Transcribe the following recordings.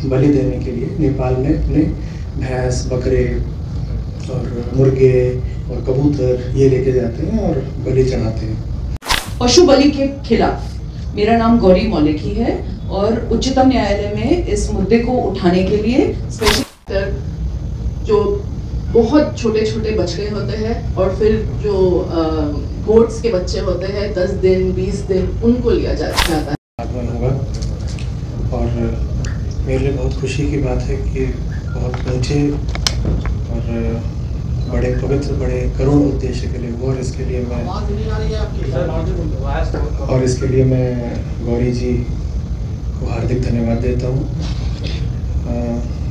बलि देने के लिए नेपाल में अपने भैंस, बकरे और मुर्गे और कबूतर ये लेके जाते हैं और बलि चढ़ाते हैं। पशु बलि के खिलाफ मेरा नाम गौरी मौलिकी है और उच्चतम न्यायालय में इस मुद्दे को उठाने के लिए स्पेशल जो बहुत छोटे छोटे बछड़े होते हैं और फिर जो गोट्स के बच्चे होते हैं 10 दिन 20 दिन उनको लिया जाता है। आगमन होगा और मेरे लिए बहुत खुशी की बात है कि बहुत ऊंचे और बड़े पवित्र बड़े करुण उद्देश्य के लिए हुआ और इसके लिए मैं गौरी जी को हार्दिक धन्यवाद देता हूँ।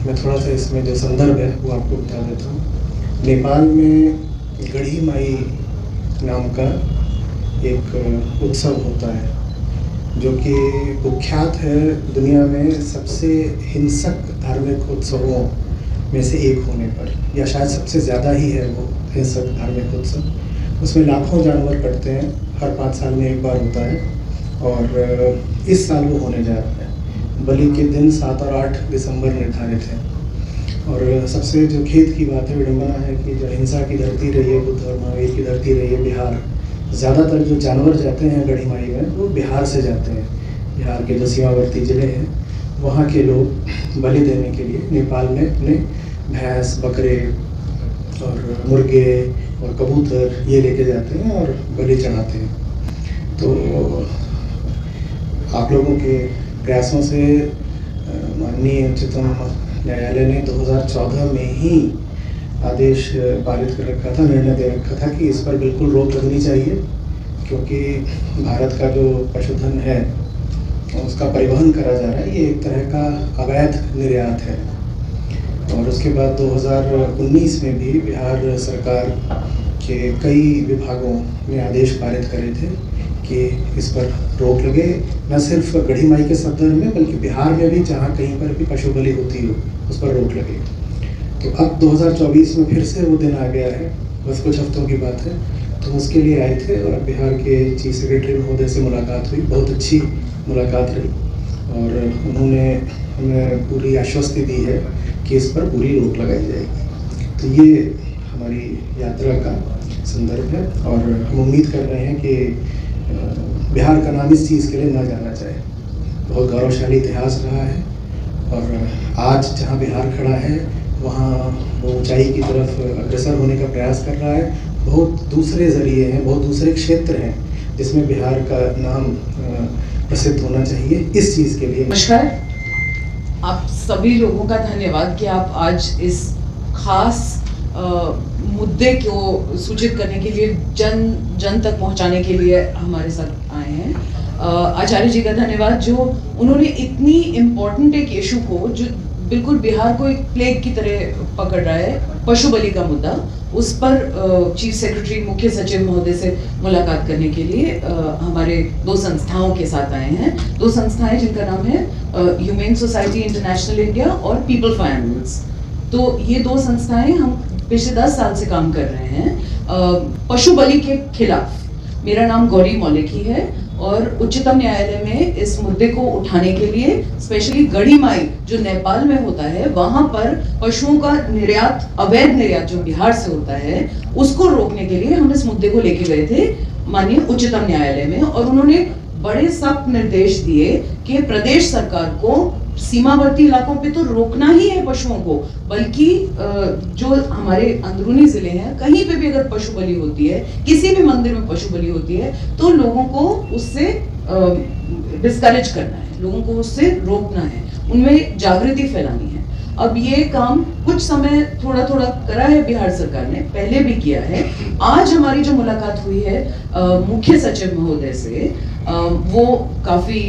मैं थोड़ा सा इसमें जो संदर्भ है वो आपको बता देता हूँ। नेपाल में गढ़ी माई नाम का एक उत्सव होता है जो कि कुख्यात है दुनिया में सबसे हिंसक धार्मिक उत्सवों में से एक होने पर, या शायद सबसे ज़्यादा ही है वो हिंसक धार्मिक उत्सव। उसमें लाखों जानवर कटते हैं, हर 5 साल में एक बार होता है और इस साल वो होने जा रहा है। बलि के दिन 7 और 8 दिसंबर निर्धारित है और सबसे जो खेद की बात है, विडम्बना है कि जो हिंसा की धरती रही है, बुद्ध और महावीर की धरती रही है बिहार, ज़्यादातर जो जानवर जाते हैं गढ़ी माई में वो बिहार से जाते हैं। बिहार के जो सीमावर्ती ज़िले हैं वहाँ के लोग बलि देने के लिए नेपाल में अपने भैंस, बकरे और मुर्गे और कबूतर ये लेके जाते हैं और बलि चढ़ाते हैं। तो आप लोगों के प्रयासों से माननीय उच्चतम न्यायालय ने 2014 में ही आदेश पारित कर रखा था, निर्णय दे रखा था कि इस पर बिल्कुल रोक लगनी चाहिए, क्योंकि भारत का जो पशुधन है उसका परिवहन करा जा रहा है, ये एक तरह का अवैध निर्यात है। और उसके बाद 2019 में भी बिहार सरकार के कई विभागों ने आदेश पारित करे थे कि इस पर रोक लगे, न सिर्फ गढ़ी माई के सफदर में बल्कि बिहार में भी जहाँ कहीं पर भी पशु बलि होती हो उस पर रोक लगे। तो अब 2024 में फिर से वो दिन आ गया है, बस कुछ हफ्तों की बात है। तो उसके लिए आए थे और बिहार के चीफ सेक्रेटरी महोदय से मुलाकात हुई, बहुत अच्छी मुलाकात रही और उन्होंने हमें पूरी आश्वस्ति दी है कि इस पर पूरी रोक लगाई जाएगी। तो ये हमारी यात्रा का संदर्भ है और हम उम्मीद कर रहे हैं कि बिहार का नाम इस चीज़ के लिए ना जाना चाहिए। बहुत गौरवशाली इतिहास रहा है और आज जहाँ बिहार खड़ा है वहाँ वो ऊंचाई की तरफ अग्रसर होने का प्रयास कर रहा है। बहुत दूसरे ज़रिए हैं, बहुत दूसरे क्षेत्र हैं जिसमें बिहार का नाम प्रसिद्ध होना चाहिए। इस चीज़ के लिए नमस्कार, आप सभी लोगों का धन्यवाद कि आप आज इस खास मुद्दे को सूचित करने के लिए जन तक पहुंचाने के लिए हमारे साथ आए हैं। आचार्य जी का धन्यवाद जो उन्होंने इतनी इम्पोर्टेंट एक इशू को जो बिल्कुल बिहार को एक प्लेग की तरह पकड़ रहा है, पशु बलि का मुद्दा, उस पर चीफ सेक्रेटरी मुख्य सचिव महोदय से मुलाकात करने के लिए हमारे 2 संस्थाओं के साथ आए हैं। 2 संस्थाएं जिनका नाम है ह्यूमेन सोसाइटी इंटरनेशनल इंडिया और पीपल फॉर एनिमल्स। तो ये 2 संस्थाएं हम पिछले 10 साल से काम कर रहे हैं पशु बलि के खिलाफ। मेरा नाम गौरी मौलिकी है और उच्चतम न्यायालय में इस मुद्दे को उठाने के लिए स्पेशली गढ़ी माई जो नेपाल में होता है वहां पर पशुओं का निर्यात, अवैध निर्यात जो बिहार से होता है, उसको रोकने के लिए हम इस मुद्दे को लेके गए थे माननीय उच्चतम न्यायालय में और उन्होंने बड़े सख्त निर्देश दिए कि प्रदेश सरकार को सीमावर्ती इलाकों पे तो रोकना ही है पशुओं को, बल्कि जो हमारे अंदरूनी जिले हैं कहीं पे भी अगर पशु बलि होती है, किसी भी मंदिर में पशु बलि होती है, तो लोगों को उससे डिस्करेज करना है, लोगों को उससे रोकना है, उनमें जागृति फैलानी है। अब ये काम कुछ समय थोड़ा थोड़ा करा है बिहार सरकार ने, पहले भी किया है। आज हमारी जो मुलाकात हुई है मुख्य सचिव महोदय से, वो काफी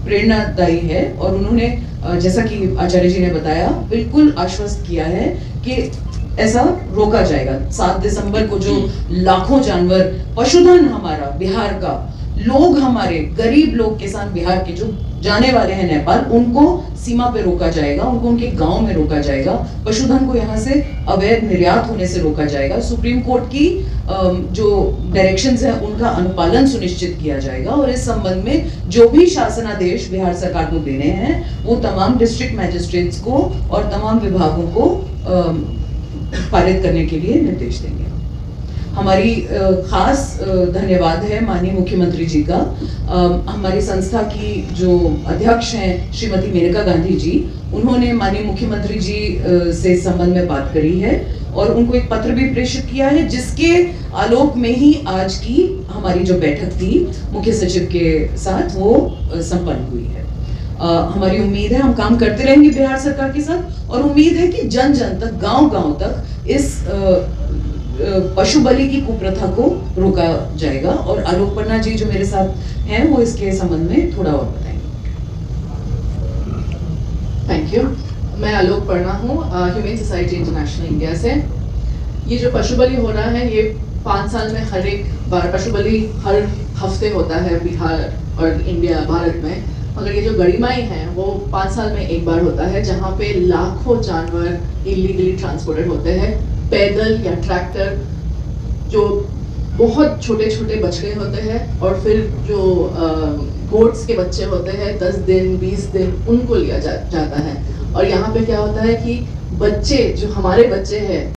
प्रेरणादायी है और उन्होंने जैसा कि आचार्य जी ने बताया बिल्कुल आश्वस्त किया है कि ऐसा रोका जाएगा। 7 दिसंबर को जो लाखों जानवर, पशुधन हमारा बिहार का, लोग हमारे गरीब लोग, किसान बिहार के जो जाने वाले हैं नेपाल, उनको सीमा पे रोका जाएगा, उनको उनके गांव में रोका जाएगा, पशुधन को यहाँ से अवैध निर्यात होने से रोका जाएगा, सुप्रीम कोर्ट की जो डायरेक्शंस हैं उनका अनुपालन सुनिश्चित किया जाएगा और इस संबंध में जो भी शासनादेश बिहार सरकार को देने हैं वो तमाम डिस्ट्रिक्ट मैजिस्ट्रेट्स को और तमाम विभागों को पारित करने के लिए निर्देश देंगे। हमारी खास धन्यवाद है माननीय मुख्यमंत्री जी का। हमारी संस्था की जो अध्यक्ष हैं श्रीमती मेनका गांधी जी, उन्होंने माननीय मुख्यमंत्री जी से इस संबंध में बात करी है और उनको एक पत्र भी प्रेषित किया है, जिसके आलोक में ही आज की हमारी जो बैठक थी मुख्य सचिव के साथ वो संपन्न हुई है। हमारी उम्मीद है हम काम करते रहेंगे बिहार सरकार के साथ और उम्मीद है कि जन जन तक, गांव-गांव तक इस पशु बलि की कुप्रथा को रोका जाएगा। और आलोक पन्ना जी जो मेरे साथ हैं वो इसके संबंध में थोड़ा और बताएंगे। Thank you. मैं आलोक पन्ना हूँ, ह्यूमन सोसाइटी इंटरनेशनल इंडिया से। ये जो पशु बलि हो रहा है ये 5 साल में हर एक बार पशु बलि हर हफ्ते होता है बिहार और इंडिया भारत में, मगर ये जो गड़ीमाई है वो 5 साल में एक बार होता है, जहाँ पे लाखों जानवर इलीगली ट्रांसपोर्टेड होते हैं, पैदल या ट्रैक्टर। जो बहुत छोटे छोटे बछड़े होते हैं और फिर जो गोट्स के बच्चे होते हैं 10 दिन 20 दिन, उनको लिया जाता है। और यहाँ पे क्या होता है कि बच्चे जो हमारे बच्चे हैं